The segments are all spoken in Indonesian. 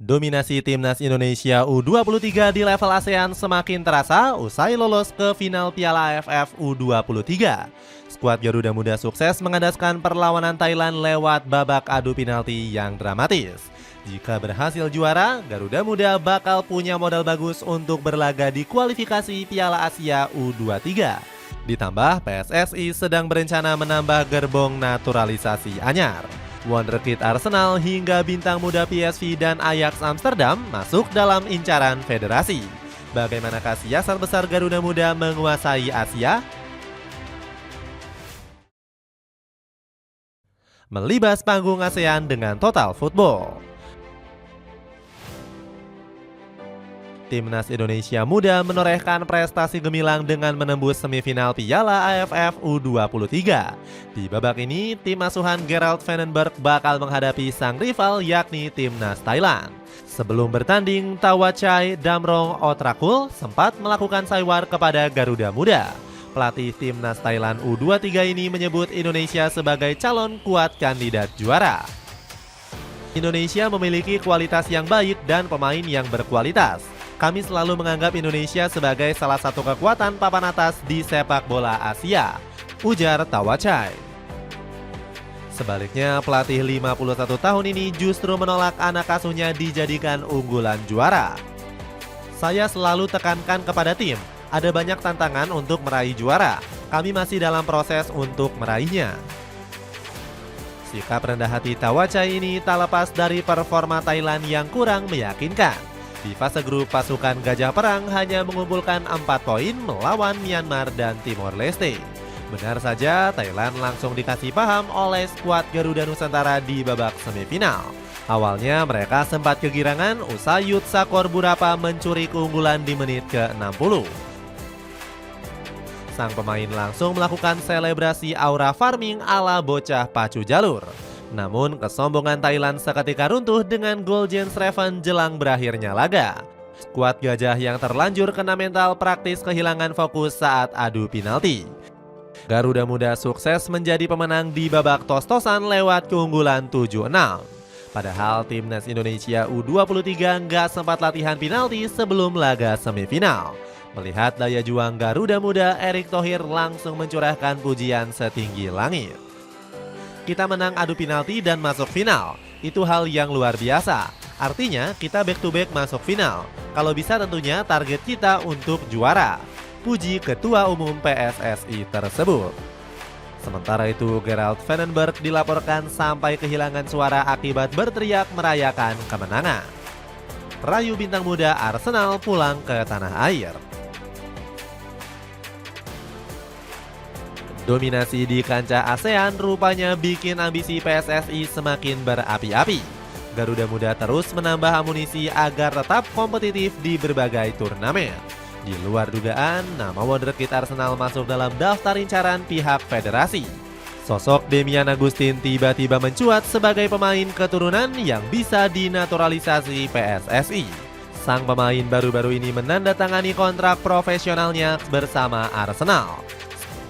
Dominasi timnas Indonesia U23 di level ASEAN semakin terasa usai lolos ke final Piala AFF U23. Skuad Garuda Muda sukses mengandaskan perlawanan Thailand lewat babak adu penalti yang dramatis. Jika berhasil juara, Garuda Muda bakal punya modal bagus untuk berlaga di kualifikasi Piala Asia U23. Ditambah PSSI sedang berencana menambah gerbong naturalisasi anyar. Wonderkid Arsenal hingga bintang muda PSV dan Ajax Amsterdam masuk dalam incaran federasi. Bagaimanakah siasat besar Garuda Muda menguasai Asia? Melibas panggung ASEAN dengan total football. Timnas Indonesia Muda menorehkan prestasi gemilang dengan menembus semifinal Piala AFF U23. Di babak ini, tim asuhan Gerald Vandenberg bakal menghadapi sang rival yakni Timnas Thailand. Sebelum bertanding, Tawachai Damrong Otrakul sempat melakukan saywar kepada Garuda Muda. Pelatih Timnas Thailand U23 ini menyebut Indonesia sebagai calon kuat kandidat juara. Indonesia memiliki kualitas yang baik dan pemain yang berkualitas. Kami selalu menganggap Indonesia sebagai salah satu kekuatan papan atas di sepak bola Asia, ujar Tawachai. Sebaliknya, pelatih 51 tahun ini justru menolak anak asuhnya dijadikan unggulan juara. Saya selalu tekankan kepada tim, ada banyak tantangan untuk meraih juara. Kami masih dalam proses untuk meraihnya. Sikap rendah hati Tawachai ini tak lepas dari performa Thailand yang kurang meyakinkan. Di fase grup, pasukan Gajah Perang hanya mengumpulkan 4 poin melawan Myanmar dan Timor Leste. Benar saja, Thailand langsung dikasih paham oleh skuad Garuda Nusantara di babak semifinal. Awalnya mereka sempat kegirangan usai Yut Sakor Burapa mencuri keunggulan di menit ke-60. Sang pemain langsung melakukan selebrasi aura farming ala bocah pacu jalur. Namun kesombongan Thailand seketika runtuh dengan gol Jens Reven jelang berakhirnya laga. Skuad Gajah yang terlanjur kena mental praktis kehilangan fokus saat adu penalti. Garuda Muda sukses menjadi pemenang di babak tos-tosan lewat keunggulan 7-6. Padahal timnas Indonesia U23 nggak sempat latihan penalti sebelum laga semifinal. Melihat daya juang Garuda Muda, Erick Thohir langsung mencurahkan pujian setinggi langit. Kita menang adu penalti dan masuk final. Itu hal yang luar biasa. Artinya kita back to back masuk final. Kalau bisa tentunya target kita untuk juara, puji Ketua Umum PSSI tersebut. Sementara itu Gerald Vandenberg dilaporkan sampai kehilangan suara akibat berteriak merayakan kemenangan. Rayu bintang muda Arsenal pulang ke tanah air. Dominasi di kancah ASEAN rupanya bikin ambisi PSSI semakin berapi-api. Garuda Muda terus menambah amunisi agar tetap kompetitif di berbagai turnamen. Di luar dugaan, nama Wonderkid Arsenal masuk dalam daftar incaran pihak federasi. Sosok Demian Agustin tiba-tiba mencuat sebagai pemain keturunan yang bisa dinaturalisasi PSSI. Sang pemain baru-baru ini menandatangani kontrak profesionalnya bersama Arsenal.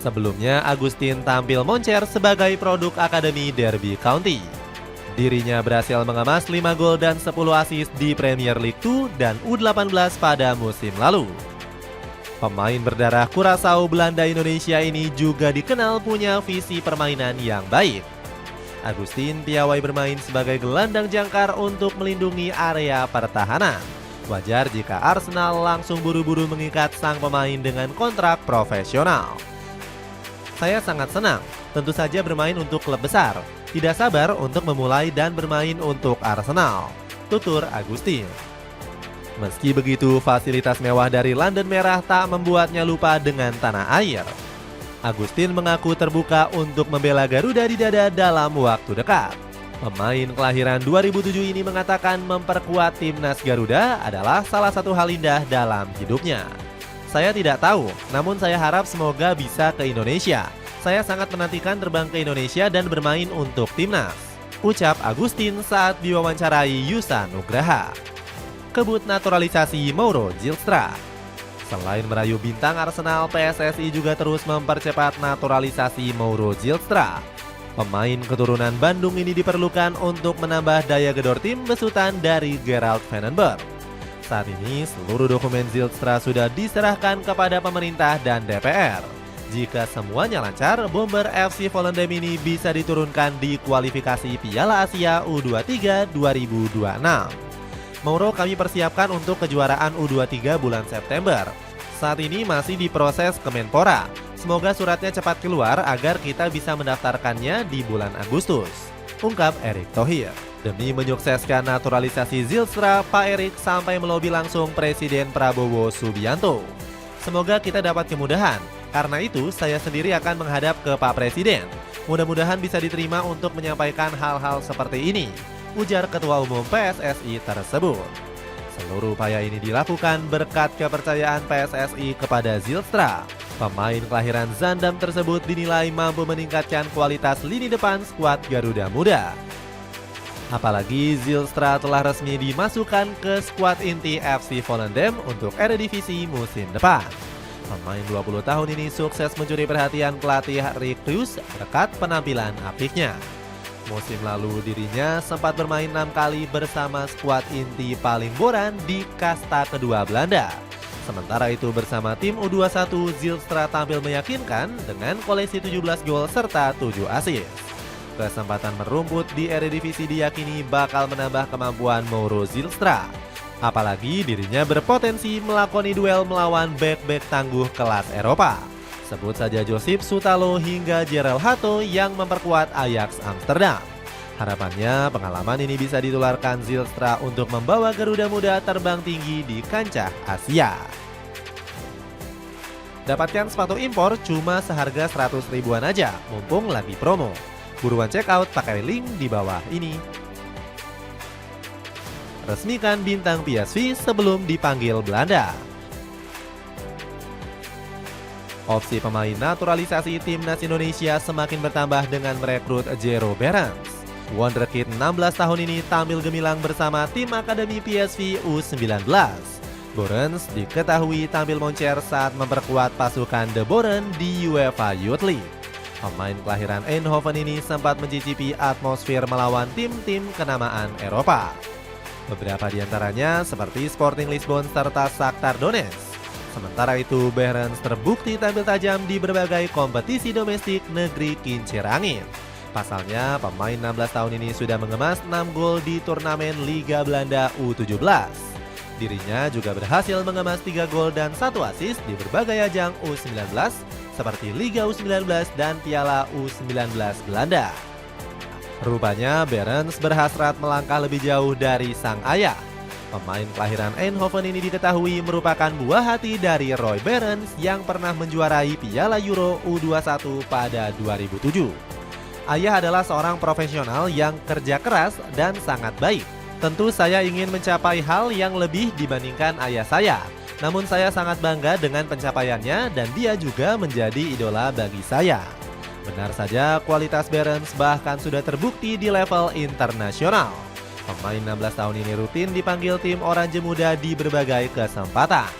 Sebelumnya, Agustin tampil moncer sebagai produk Akademi Derby County. Dirinya berhasil mengemas 5 gol dan 10 assist di Premier League 2 dan U18 pada musim lalu. Pemain berdarah Curaçao Belanda Indonesia ini juga dikenal punya visi permainan yang baik. Agustin piawai bermain sebagai gelandang jangkar untuk melindungi area pertahanan. Wajar jika Arsenal langsung buru-buru mengikat sang pemain dengan kontrak profesional. Saya sangat senang, tentu saja bermain untuk klub besar. Tidak sabar untuk memulai dan bermain untuk Arsenal, tutur Agustin. Meski begitu, fasilitas mewah dari London Merah tak membuatnya lupa dengan tanah air. Agustin mengaku terbuka untuk membela Garuda di dada dalam waktu dekat. Pemain kelahiran 2007 ini mengatakan memperkuat timnas Garuda adalah salah satu hal indah dalam hidupnya. Saya tidak tahu, namun saya harap semoga bisa ke Indonesia. Saya sangat menantikan terbang ke Indonesia dan bermain untuk timnas, ucap Agustin saat diwawancarai Yusa Nugraha. Kebut naturalisasi Mauro Zylstra. Selain merayu bintang Arsenal, PSSI juga terus mempercepat naturalisasi Mauro Zylstra. Pemain keturunan Bandung ini diperlukan untuk menambah daya gedor tim besutan dari Gerald Vandenberg. Saat ini seluruh dokumen Zylstra sudah diserahkan kepada pemerintah dan DPR. Jika semuanya lancar, Bomber FC Volendam ini bisa diturunkan di kualifikasi Piala Asia U23 2026. Mauro kami persiapkan untuk kejuaraan U23 bulan September. Saat ini masih diproses Kemenpora. Semoga suratnya cepat keluar agar kita bisa mendaftarkannya di bulan Agustus, ungkap Erick Thohir. Demi menyukseskan naturalisasi Zylstra, Pak Erick sampai melobi langsung Presiden Prabowo Subianto. Semoga kita dapat kemudahan, karena itu saya sendiri akan menghadap ke Pak Presiden. Mudah-mudahan bisa diterima untuk menyampaikan hal-hal seperti ini, ujar Ketua Umum PSSI tersebut. Seluruh upaya ini dilakukan berkat kepercayaan PSSI kepada Zylstra. Pemain kelahiran Zaandam tersebut dinilai mampu meningkatkan kualitas lini depan skuad Garuda Muda. Apalagi Zylstra telah resmi dimasukkan ke skuad inti FC Volendam untuk Eredivisie musim depan. Pemain 20 tahun ini sukses mencuri perhatian pelatih Rick Rius berkat penampilan apiknya. Musim lalu dirinya sempat bermain 6 kali bersama skuad inti Palingboran di kasta kedua Belanda. Sementara itu bersama tim U21, Zylstra tampil meyakinkan dengan koleksi 17 gol serta 7 assist. Kesempatan merumput di Eredivisie diyakini bakal menambah kemampuan Mauro Zylstra. Apalagi dirinya berpotensi melakoni duel melawan bek-bek tangguh kelas Eropa. Sebut saja Josip Sutalo hingga Gerald Hato yang memperkuat Ajax Amsterdam. Harapannya pengalaman ini bisa ditularkan Zylstra untuk membawa Garuda Muda terbang tinggi di kancah Asia. Dapatkan sepatu impor cuma seharga 100 ribuan aja, mumpung lagi promo. Buruan check out pakai link di bawah ini. Resmikan bintang PSV sebelum dipanggil Belanda. Opsi pemain naturalisasi timnas Indonesia semakin bertambah dengan merekrut Jero Behrens. Wonderkid 16 tahun ini tampil gemilang bersama tim Akademi PSV U19. Behrens diketahui tampil moncer saat memperkuat pasukan The Boren di UEFA Youth League. Pemain kelahiran Eindhoven ini sempat mencicipi atmosfer melawan tim-tim kenamaan Eropa. Beberapa di antaranya seperti Sporting Lisbon serta Shakhtar Donetsk. Sementara itu, Behrens terbukti tampil tajam di berbagai kompetisi domestik negeri kincir angin. Pasalnya, pemain 16 tahun ini sudah mengemas 6 gol di turnamen Liga Belanda U17. Dirinya juga berhasil mengemas 3 gol dan 1 assist di berbagai ajang U19 seperti Liga U19 dan Piala U19 Belanda. Rupanya Behrens berhasrat melangkah lebih jauh dari sang ayah. Pemain kelahiran Eindhoven ini diketahui merupakan buah hati dari Roy Behrens yang pernah menjuarai Piala Euro U21 pada 2007. Ayah adalah seorang profesional yang kerja keras dan sangat baik. Tentu saya ingin mencapai hal yang lebih dibandingkan ayah saya. Namun saya sangat bangga dengan pencapaiannya dan dia juga menjadi idola bagi saya. Benar saja kualitas Behrens bahkan sudah terbukti di level internasional. Pemain 16 tahun ini rutin dipanggil tim Oranje Muda di berbagai kesempatan.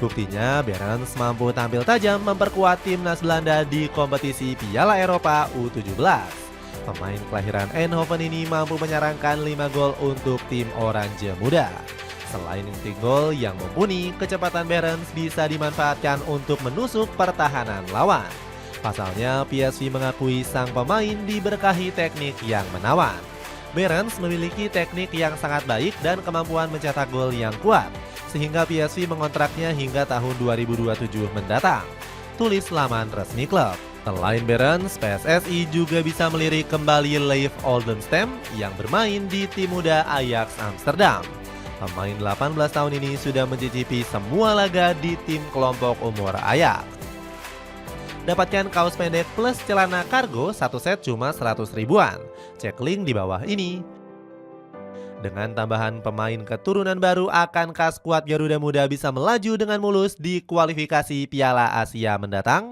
Buktinya Behrens mampu tampil tajam memperkuat timnas Belanda di kompetisi Piala Eropa U17. Pemain kelahiran Eindhoven ini mampu menyarangkan 5 gol untuk tim Oranje Muda. Selain inti gol yang mumpuni, kecepatan Behrens bisa dimanfaatkan untuk menusuk pertahanan lawan. Pasalnya, PSV mengakui sang pemain diberkahi teknik yang menawan. Behrens memiliki teknik yang sangat baik dan kemampuan mencetak gol yang kuat, sehingga PSV mengontraknya hingga tahun 2027 mendatang. Tulis laman resmi klub. Selain Behrens, PSSI juga bisa melirik kembali Leif Oldenstam yang bermain di tim muda Ajax Amsterdam. Pemain 18 tahun ini sudah mencicipi semua laga di tim kelompok umur Ajax. Dapatkan kaos pendek plus celana kargo satu set cuma 100 ribuan. Cek link di bawah ini. Dengan tambahan pemain keturunan baru, akankah skuad Garuda Muda bisa melaju dengan mulus di kualifikasi Piala Asia mendatang?